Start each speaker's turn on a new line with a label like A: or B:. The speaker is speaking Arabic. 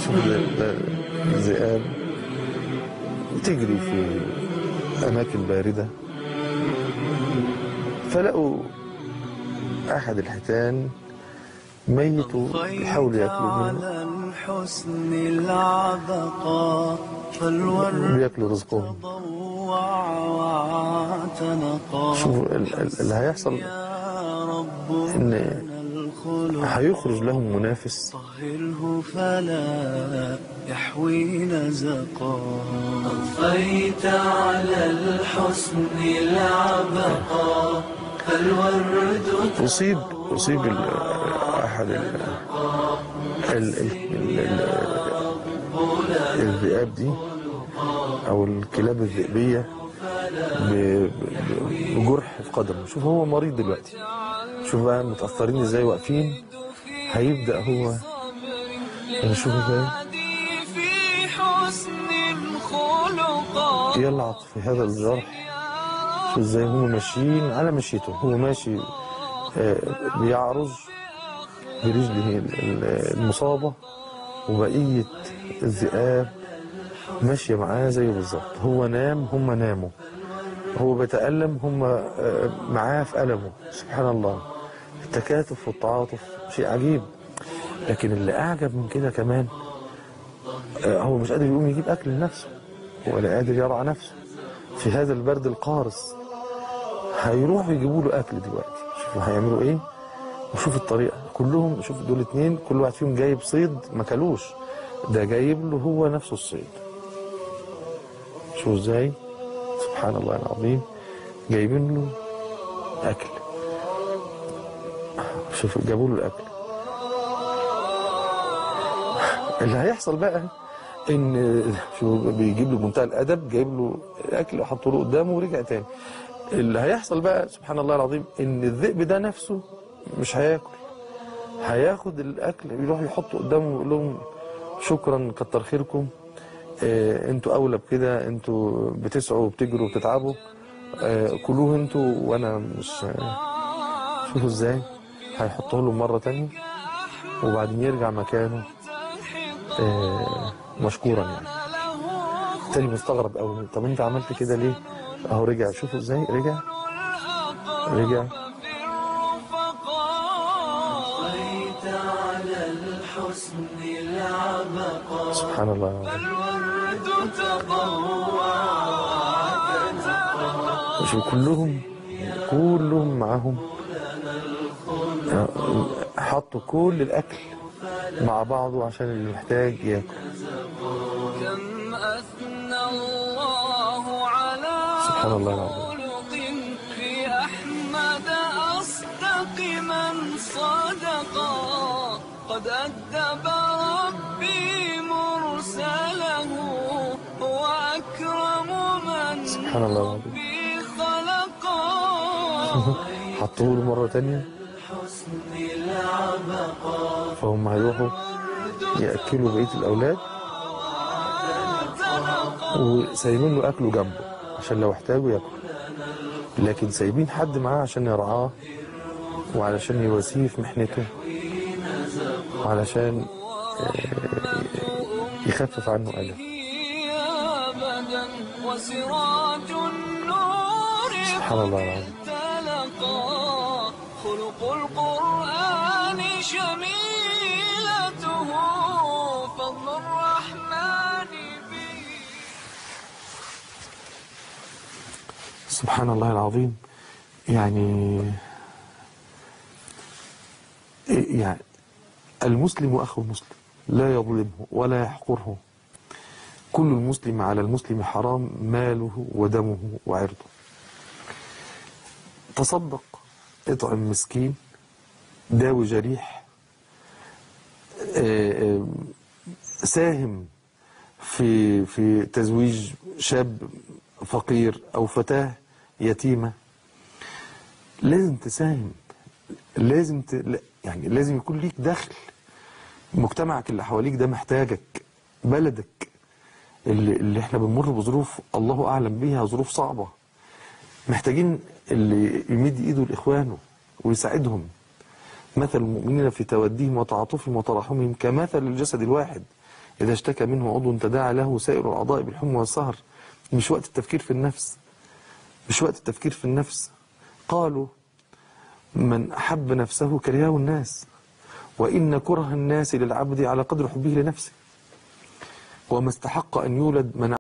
A: شوف الذئاب تجري في أماكن باردة، فلقوا أحد الحيتان ميت يحاولوا ياكلوا منه، بياكلوا رزقهم. شوفوا اللي هيحصل ان هيخرج لهم منافس
B: فلا يحوي نزقا. أضفيت على الحسن العبقا فالورد
A: أصيب أحد الذئاب دي أو الكلاب الذئبية بجرح في قدمه. شوف هو مريض دلوقتي، شوف بقى متأثرين ازاي واقفين. هيبدأ هو نشوف ازاي يلعق في هذا الجرح. شوف ازاي هم ماشيين على مشيته، هو ماشي بيعرج برجله المصابة، وبقية الذئاب ماشية معاه زيه بالظبط. هو نام هم ناموا، هو بيتألم هم معاه في ألمه. سبحان الله، التكاتف والتعاطف شيء عجيب. لكن اللي أعجب من كده كمان هو مش قادر يقوم يجيب أكل لنفسه ولا قادر يرعى نفسه في هذا البرد القارس. هيروحوا يجيبوا له أكل دلوقتي. شوفوا هيعملوا إيه وشوف الطريقة. كلهم شوف دول اتنين كل واحد فيهم جايب صيد ما كلوش، ده جايب له هو نفسه الصيد. شوفوا ازاي سبحان الله العظيم، جايبين له أكل. شوف جابوا له الأكل. اللي هيحصل بقى ان شو بيجيب له بمنتهى الادب، جايب له الاكل وحطه له قدامه ورجع تاني. اللي هيحصل بقى سبحان الله العظيم ان الذئب ده نفسه مش هياكل، هياخد الاكل يروح يحطه قدامه ويقول لهم شكرا كتر خيركم، انتوا اولى بكده، انتوا بتسعوا وبتجروا وبتتعبوا، كلوه انتوا وانا مش. شوفوا ازاي هيحطه له مره تانيه وبعدين يرجع مكانه مشكورا. يعني التاني مستغرب قوي، طب انت عملت كده ليه؟ اهو رجع. شوفوا ازاي رجع. سبحان الله العظيم. شوف كلهم معاهم حطوا كل الاكل مع بعضه عشان اللي محتاج ياكل. سبحان الله العظيم.
B: في أحمد أصدق من صدقا قد أدب ربي مرسله وأكرم من
A: سبحان الله العظيم.
B: ربي خلقا.
A: حطوه له مرة تانية فهم هيروحوا يأكلوا بقية الأولاد وسايبين له أكله جنبه عشان لو احتاجوا ياكل، لكن سايبين حد معاه عشان يرعاه وعلشان يواسيه في محنته وعلشان يخفف عنه ألم. سبحان الله العظيم.
B: خلق القرآن شميلته فضل الرحمن به.
A: سبحان الله العظيم. يعني المسلم أخو المسلم لا يظلمه ولا يحقره، كل المسلم على المسلم حرام ماله ودمه وعرضه. تصدق، اطعم مسكين، داوي جريح، ساهم في تزويج شاب فقير أو فتاة يتيمة. لازم تساهم، لازم يعني لازم يكون ليك دخل. مجتمعك اللي حواليك ده محتاجك، بلدك اللي احنا بنمر بظروف الله أعلم بيها، ظروف صعبة، محتاجين اللي يمد ايده لاخوانه ويساعدهم. مثل المؤمنين في توديهم وتعاطفهم وتراحمهم كمثل الجسد الواحد اذا اشتكى منه عضو تداعى له سائر الاعضاء بالحمى والسهر. مش وقت التفكير في النفس، مش وقت التفكير في النفس. قالوا من أحب نفسه كرهه الناس، وإن كره الناس للعبد على قدر حبه لنفسه، وما استحق أن يولد من